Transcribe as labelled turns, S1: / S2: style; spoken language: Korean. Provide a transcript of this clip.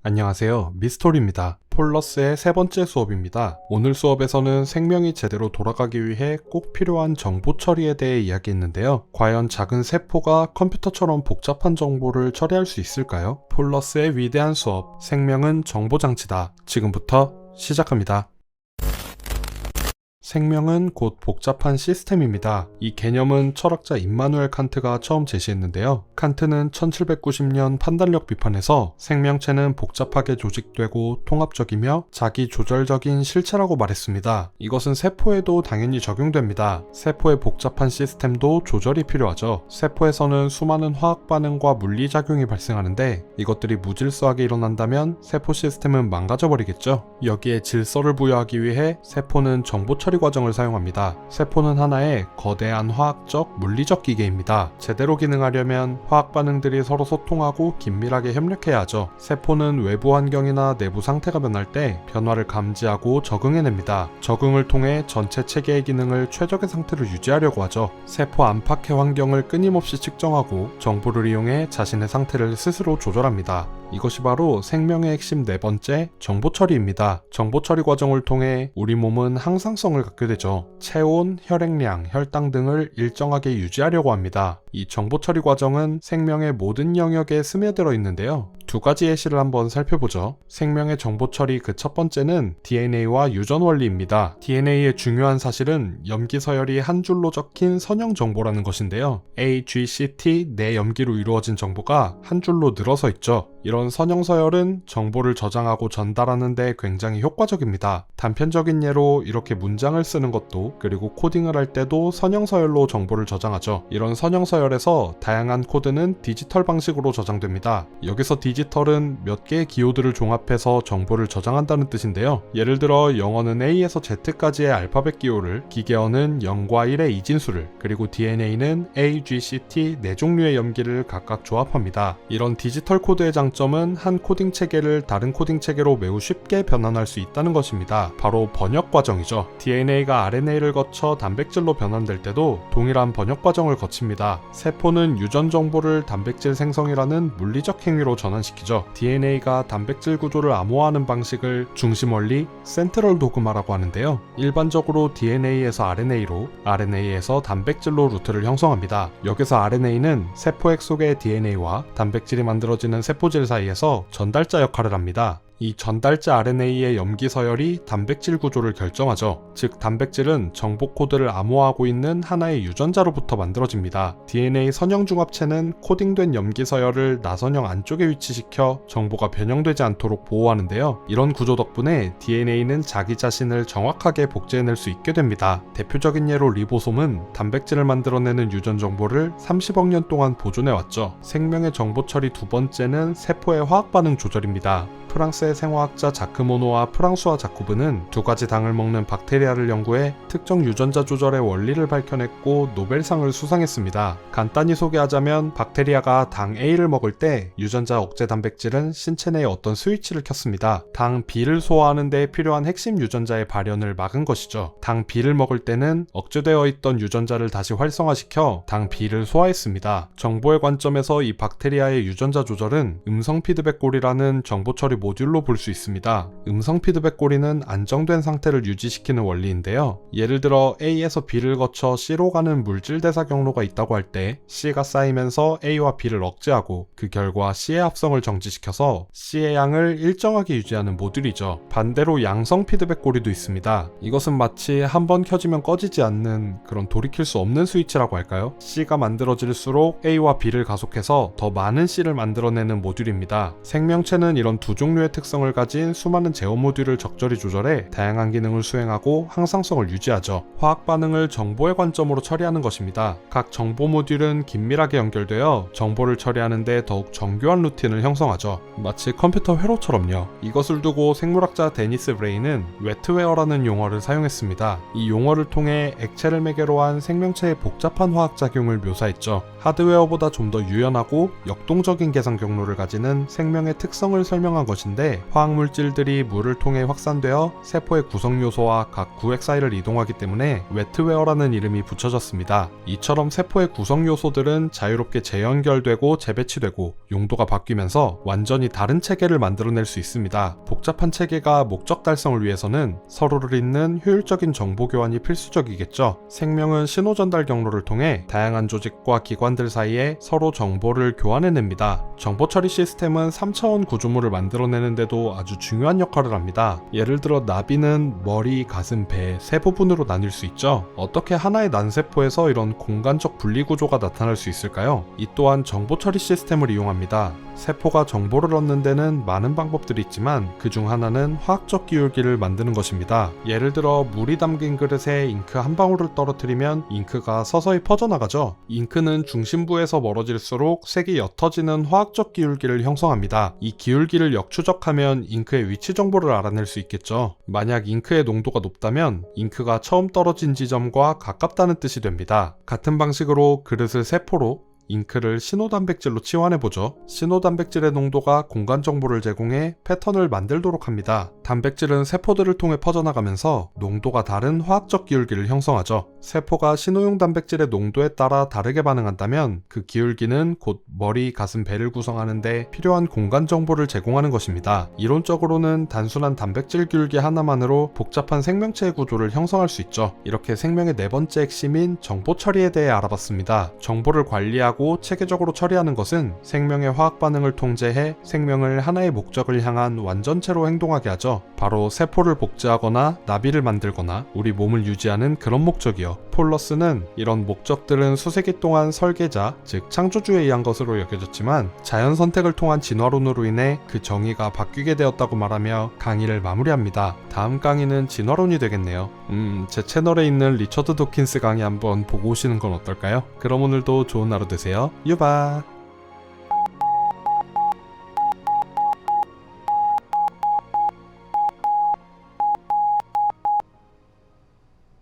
S1: 안녕하세요. 미스토리입니다. 폴러스의 세 번째 수업입니다. 오늘 수업에서는 생명이 제대로 돌아가기 위해 꼭 필요한 정보 처리에 대해 이야기했는데요. 과연 작은 세포가 컴퓨터처럼 복잡한 정보를 처리할 수 있을까요? 폴러스의 위대한 수업, 생명은 정보장치다. 지금부터 시작합니다. 생명은 곧 복잡한 시스템입니다. 이 개념은 철학자 임마누엘 칸트가 처음 제시했는데요. 칸트는 1790년 판단력 비판에서 생명체는 복잡하게 조직되고 통합적이며 자기조절적인 실체라고 말했습니다. 이것은 세포에도 당연히 적용됩니다. 세포의 복잡한 시스템도 조절이 필요하죠. 세포에서는 수많은 화학 반응과 물리작용이 발생하는데 이것들이 무질서하게 일어난다면 세포 시스템은 망가져버리겠죠. 여기에 질서를 부여하기 위해 세포는 정보 처리 과정을 사용합니다. 세포는 하나의 거대한 화학적, 물리적 기계입니다. 제대로 기능하려면 화학 반응들이 서로 소통하고 긴밀하게 협력해야 하죠. 세포는 외부 환경이나 내부 상태가 변할 때 변화를 감지하고 적응해냅니다. 적응을 통해 전체 체계의 기능을 최적의 상태로 유지하려고 하죠. 세포 안팎의 환경을 끊임없이 측정하고 정보를 이용해 자신의 상태를 스스로 조절합니다. 이것이 바로 생명의 핵심 네 번째, 정보 처리입니다. 정보 처리 과정을 통해 우리 몸은 항상성을 갖게 되죠. 체온, 혈액량, 혈당 등을 일정하게 유지하려고 합니다. 이 정보 처리 과정은 생명의 모든 영역에 스며들어 있는데요. 두 가지 예시를 한번 살펴보죠. 생명의 정보 처리 그 첫 번째는 DNA와 유전 원리입니다. DNA의 중요한 사실은 염기 서열이 한 줄로 적힌 선형 정보라는 것인데요. A, G, C, T 네 염기로 이루어진 정보가 한 줄로 늘어서 있죠. 이런 선형 서열은 정보를 저장하고 전달하는 데 굉장히 효과적입니다. 단편적인 예로 이렇게 문장을 쓰는 것도, 그리고 코딩을 할 때도 선형 서열로 정보를 저장하죠. 이런 선형 서열에서 다양한 코드는 디지털 방식으로 저장됩니다. 여기서 디지털은 몇 개의 기호들을 종합해서 정보를 저장한다는 뜻인데요. 예를 들어 영어는 A에서 Z까지의 알파벳 기호를, 기계어는 0과 1의 이진수를, 그리고 DNA는 A, G, C, T 네 종류의 염기를 각각 조합합니다. 이런 디지털 코드의 장점은 한 코딩 체계를 다른 코딩 체계로 매우 쉽게 변환할 수 있다는 것입니다. 바로 번역 과정이죠. DNA가 RNA를 거쳐 단백질로 변환될 때도 동일한 번역 과정을 거칩니다. 세포는 유전 정보를 단백질 생성이라는 물리적 행위로 전환시키죠. DNA가 단백질 구조를 암호화하는 방식을 중심 원리, 센트럴 도그마라고 하는데요. 일반적으로 DNA에서 RNA로, RNA에서 단백질로 루트를 형성합니다. 여기서 RNA는 세포액 속의 DNA와 단백질이 만들어지는 세포질 사이에서 전달자 역할을 합니다. 이 전달자 RNA의 염기 서열이 단백질 구조를 결정하죠. 즉 단백질은 정보 코드를 암호화하고 있는 하나의 유전자로부터 만들어집니다. DNA 선형 중합체는 코딩된 염기 서열을 나선형 안쪽에 위치시켜 정보가 변형되지 않도록 보호하는데요. 이런 구조 덕분에 DNA는 자기 자신을 정확하게 복제해낼 수 있게 됩니다. 대표적인 예로 리보솜은 단백질을 만들어내는 유전 정보를 30억 년 동안 보존해왔죠. 생명의 정보 처리 두 번째는 세포의 화학 반응 조절입니다. 프랑스의 생화학자 자크 모노와 프랑수아 자코브는 두 가지 당을 먹는 박테리아를 연구해 특정 유전자 조절의 원리를 밝혀냈고 노벨상을 수상했습니다. 간단히 소개하자면 박테리아가 당 A를 먹을 때 유전자 억제 단백질은 신체 내에 어떤 스위치를 켰습니다. 당 B를 소화하는 데 필요한 핵심 유전자의 발현을 막은 것이죠. 당 B를 먹을 때는 억제되어 있던 유전자를 다시 활성화시켜 당 B를 소화했습니다. 정보의 관점에서 이 박테리아의 유전자 조절은 음성 피드백 고리라는 정보 처리 모듈로 볼 수 있습니다. 음성 피드백 고리는 안정된 상태를 유지시키는 원리인데요. 예를 들어 A에서 B를 거쳐 C로 가는 물질 대사 경로가 있다고 할 때 C가 쌓이면서 A와 B를 억제하고 그 결과 C의 합성을 정지시켜서 C의 양을 일정하게 유지하는 모듈이죠. 반대로 양성 피드백 고리도 있습니다. 이것은 마치 한번 켜지면 꺼지지 않는 그런 돌이킬 수 없는 스위치라고 할까요? C가 만들어질수록 A와 B를 가속해서 더 많은 C를 만들어내는 모듈입니다. 생명체는 이런 두 종류의 특성을 가진 수많은 제어 모듈을 적절히 조절해 다양한 기능을 수행하고 항상성을 유지하죠. 화학 반응을 정보의 관점으로 처리하는 것입니다. 각 정보 모듈은 긴밀하게 연결되어 정보를 처리하는 데 더욱 정교한 루틴을 형성하죠. 마치 컴퓨터 회로처럼요. 이것을 두고 생물학자 데니스 브레인은 웨트웨어라는 용어를 사용했습니다. 이 용어를 통해 액체를 매개로 한 생명체의 복잡한 화학작용을 묘사했죠. 하드웨어보다 좀 더 유연하고 역동적인 계산 경로를 가지는 생명의 특성을 설명한 것이 것인데 화학물질들이 물을 통해 확산되어 세포의 구성 요소와 각 구획 사이를 이동하기 때문에 웨트웨어라는 이름이 붙여졌습니다. 이처럼 세포의 구성 요소들은 자유롭게 재연결되고 재배치되고 용도가 바뀌면서 완전히 다른 체계를 만들어낼 수 있습니다. 복잡한 체계가 목적 달성을 위해서는 서로를 잇는 효율적인 정보 교환이 필수적이겠죠. 생명은 신호 전달 경로를 통해 다양한 조직과 기관들 사이에 서로 정보를 교환해냅니다. 정보 처리 시스템은 3차원 구조물을 만들어내는데도 아주 중요한 역할을 합니다. 예를 들어 나비는 머리, 가슴, 배 세 부분으로 나뉠 수 있죠. 어떻게 하나의 난세포에서 이런 공간적 분리 구조가 나타날 수 있을까요? 이 또한 정보 처리 시스템을 이용합니다. 세포가 정보를 얻는 데는 많은 방법들이 있지만 그중 하나는 화학적 기울기를 만드는 것입니다. 예를 들어 물이 담긴 그릇에 잉크 한 방울을 떨어뜨리면 잉크가 서서히 퍼져나가죠. 잉크는 중심부에서 멀어질수록 색이 옅어지는 화학적 기울기를 형성합니다. 이 기울기를 역추적하면 잉크의 위치 정보를 알아낼 수 있겠죠. 만약 잉크의 농도가 높다면 잉크가 처음 떨어진 지점과 가깝다는 뜻이 됩니다. 같은 방식으로 그릇을 세포로 잉크를 신호단백질로 치환해보죠. 신호단백질의 농도가 공간 정보를 제공해 패턴을 만들도록 합니다. 단백질은 세포들을 통해 퍼져나가면서 농도가 다른 화학적 기울기를 형성하죠. 세포가 신호용 단백질의 농도에 따라 다르게 반응한다면 그 기울기는 곧 머리, 가슴, 배를 구성하는데 필요한 공간 정보를 제공하는 것입니다. 이론적으로는 단순한 단백질 기울기 하나만으로 복잡한 생명체의 구조를 형성할 수 있죠. 이렇게 생명의 네 번째 핵심인 정보 처리에 대해 알아봤습니다. 정보를 관리하고 체계적으로 처리하는 것은 생명의 화학 반응을 통제해 생명을 하나의 목적을 향한 완전체로 행동하게 하죠. 바로 세포를 복제하거나 나비를 만들거나 우리 몸을 유지하는 그런 목적이요. 폴러스는 이런 목적들은 수세기 동안 설계자, 즉 창조주에 의한 것으로 여겨졌지만 자연 선택을 통한 진화론으로 인해 그 정의가 바뀌게 되었다고 말하며 강의를 마무리합니다. 다음 강의는 진화론이 되겠네요. 제 채널에 있는 리처드 도킨스 강의 한번 보고 오시는 건 어떨까요? 그럼 오늘도 좋은 하루 되세요. 유바!